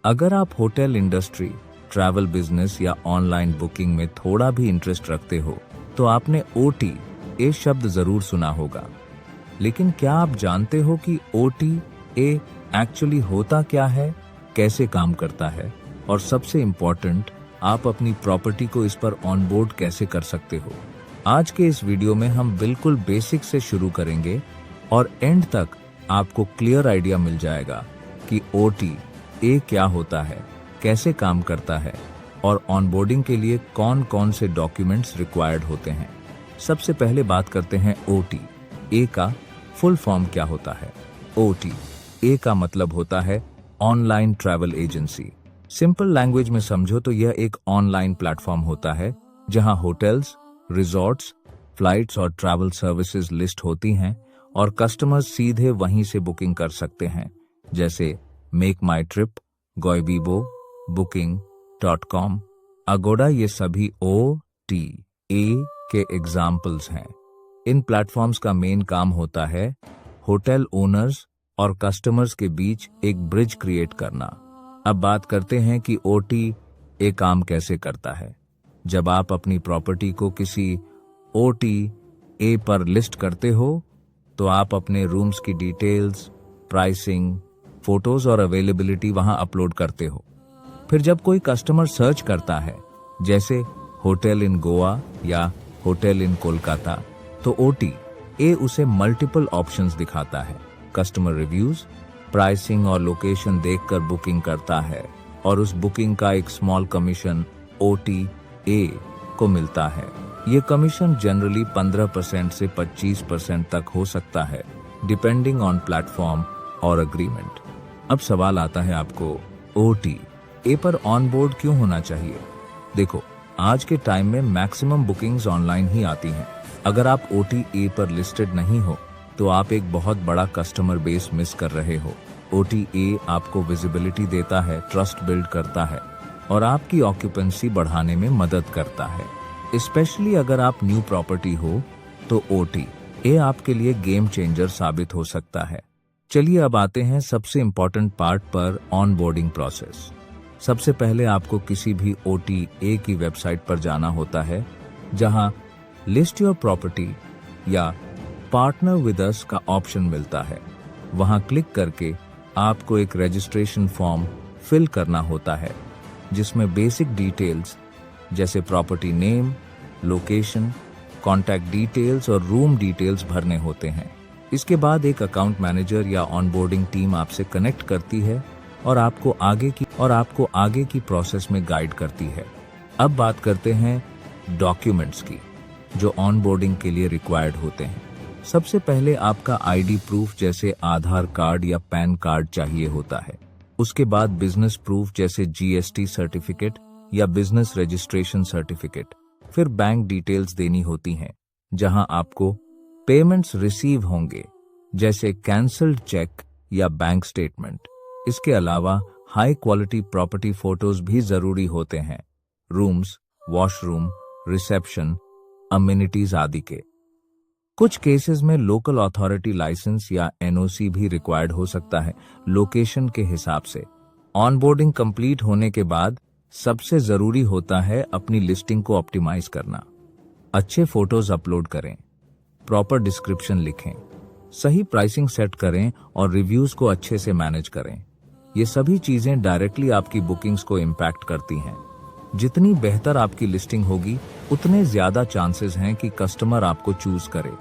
अगर आप hotel industry, travel business या ऑनलाइन बुकिंग में थोड़ा भी इंटरेस्ट रखते हो तो आपने OTA शब्द जरूर सुना होगा। लेकिन क्या आप जानते हो कि OTA एक्चुअली होता क्या है, कैसे काम करता है और सबसे इम्पोर्टेंट, आप अपनी प्रॉपर्टी को इस पर ऑनबोर्ड कैसे कर सकते हो। आज के इस वीडियो में हम बिल्कुल बेसिक से शुरू करेंगे और एंड तक आपको क्लियर आइडिया मिल जाएगा कि OTA क्या होता है, कैसे काम करता है और ऑनबोर्डिंग के लिए कौन कौन से डॉक्यूमेंट्स रिक्वायर्ड होते हैं। सबसे पहले बात करते हैं OTA का फुल फॉर्म क्या होता है। OTA का मतलब होता है online travel agency. Simple language में समझो तो यह एक ऑनलाइन प्लेटफॉर्म होता है जहां होटल्स, रिजॉर्ट्स, फ्लाइट्स और ट्रैवल सर्विसेज लिस्ट होती हैं और कस्टमर्स सीधे वहीं से बुकिंग कर सकते हैं, जैसे मेक माई ट्रिप, गोइबिबो, booking.com, अगोड़ा। ये सभी OTA के एग्जाम्पल्स हैं। इन प्लेटफॉर्म्स का मेन काम होता है होटल ओनर्स और कस्टमर्स के बीच एक ब्रिज क्रिएट करना। अब बात करते हैं कि OTA काम कैसे करता है। जब आप अपनी प्रॉपर्टी को किसी OTA पर लिस्ट करते हो तो आप अपने रूम्स की डिटेल्स, प्राइसिंग, फोटोज और अवेलेबिलिटी वहां अपलोड करते हो। फिर जब कोई कस्टमर सर्च करता है, जैसे होटल इन गोवा या होटल इन कोलकाता, तो OTA उसे मल्टीपल ऑप्शंस दिखाता है। कस्टमर रिव्यूज, प्राइसिंग और लोकेशन देखकर बुकिंग करता है और उस बुकिंग का एक स्मॉल कमीशन OTA को मिलता है। ये कमीशन जनरली 15% से 25% तक हो सकता है, डिपेंडिंग ऑन प्लेटफॉर्म और अग्रीमेंट। अब सवाल आता है आपको, OTA पर ऑनबोर्ड क्यों होना चाहिए? देखो, आज के टाइम में मैक्सिमम बुकिंग्स ऑनलाइन ही आती हैं। अगर आप OTA पर लिस्टेड नहीं हो तो आप एक बहुत बड़ा कस्टमर बेस मिस कर रहे हो। OTA आपको विजिबिलिटी देता है, ट्रस्ट बिल्ड करता है और आपकी ऑक्यूपेंसी बढ़ाने में मदद करता है। स्पेशली अगर आप न्यू प्रॉपर्टी हो तो OTA आपके लिए गेम चेंजर साबित हो सकता है। चलिए अब आते हैं सबसे इम्पोर्टेंट पार्ट पर, ऑनबोर्डिंग प्रोसेस। सबसे पहले आपको किसी भी OTA की वेबसाइट पर जाना होता है जहां लिस्ट योर प्रॉपर्टी या पार्टनर विद अस का ऑप्शन मिलता है। वहां क्लिक करके आपको एक रजिस्ट्रेशन फॉर्म फिल करना होता है जिसमें बेसिक डिटेल्स जैसे property name, location, contact details और रूम डिटेल्स भरने होते हैं। इसके बाद एक अकाउंट मैनेजर या ऑनबोर्डिंग टीम आपसे कनेक्ट करती है और आपको आगे की प्रोसेस में गाइड करती है। अब बात करते हैं डॉक्यूमेंट्स की जो ऑनबोर्डिंग के लिए रिक्वायर्ड होते हैं। सबसे पहले आपका ID प्रूफ जैसे आधार कार्ड या पैन कार्ड चाहिए होता है। उसके बाद बिजनेस प्रूफ जैसे GST सर्टिफिकेट या बिजनेस रजिस्ट्रेशन सर्टिफिकेट। फिर बैंक डिटेल्स देनी होती हैं जहां आपको पेमेंट्स रिसीव होंगे, जैसे कैंसल्ड चेक या बैंक स्टेटमेंट। इसके अलावा हाई क्वालिटी प्रॉपर्टी फोटोज भी जरूरी होते हैं, रूम्स, वॉशरूम, रिसेप्शन, अम्यूनिटीज आदि के। कुछ केसेस में लोकल अथॉरिटी लाइसेंस या NOC भी रिक्वायर्ड हो सकता है लोकेशन के हिसाब से। ऑनबोर्डिंग कंप्लीट होने के बाद सबसे जरूरी होता है अपनी लिस्टिंग को ऑप्टिमाइज करना। अच्छे फोटोज अपलोड करें, प्रॉपर डिस्क्रिप्शन लिखें, सही प्राइसिंग सेट करें और रिव्यूज को अच्छे से मैनेज करें। ये सभी चीजें डायरेक्टली आपकी बुकिंग्स को इम्पैक्ट करती हैं। जितनी बेहतर आपकी लिस्टिंग होगी उतने ज्यादा चांसेस हैं कि कस्टमर आपको चूज करे।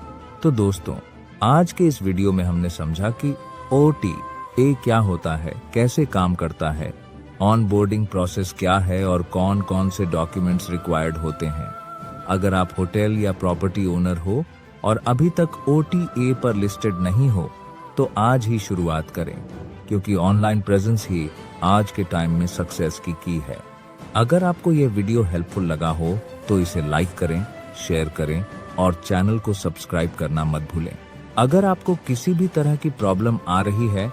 तो दोस्तों, आज के इस वीडियो में हमने समझा कि OTA क्या होता है, कैसे काम करता है, ऑनबोर्डिंग प्रोसेस क्या है और कौन कौन से डॉक्यूमेंट्स रिक्वायर्ड होते हैं। अगर आप होटल या प्रॉपर्टी ओनर हो और अभी तक OTA पर लिस्टेड नहीं हो तो आज ही शुरुआत करें, क्योंकि ऑनलाइन प्रेजेंस ही आज के टाइम में सक्सेस की की है। अगर आपको यह वीडियो हेल्पफुल लगा हो तो इसे लाइक करें, शेयर करें और चैनल को सब्सक्राइब करना मत भूलें। अगर आपको किसी भी तरह की प्रॉब्लम आ रही है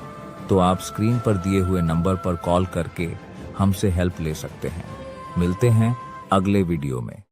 तो आप स्क्रीन पर दिए हुए नंबर पर कॉल करके हमसे हेल्प ले सकते हैं। मिलते हैं अगले वीडियो में।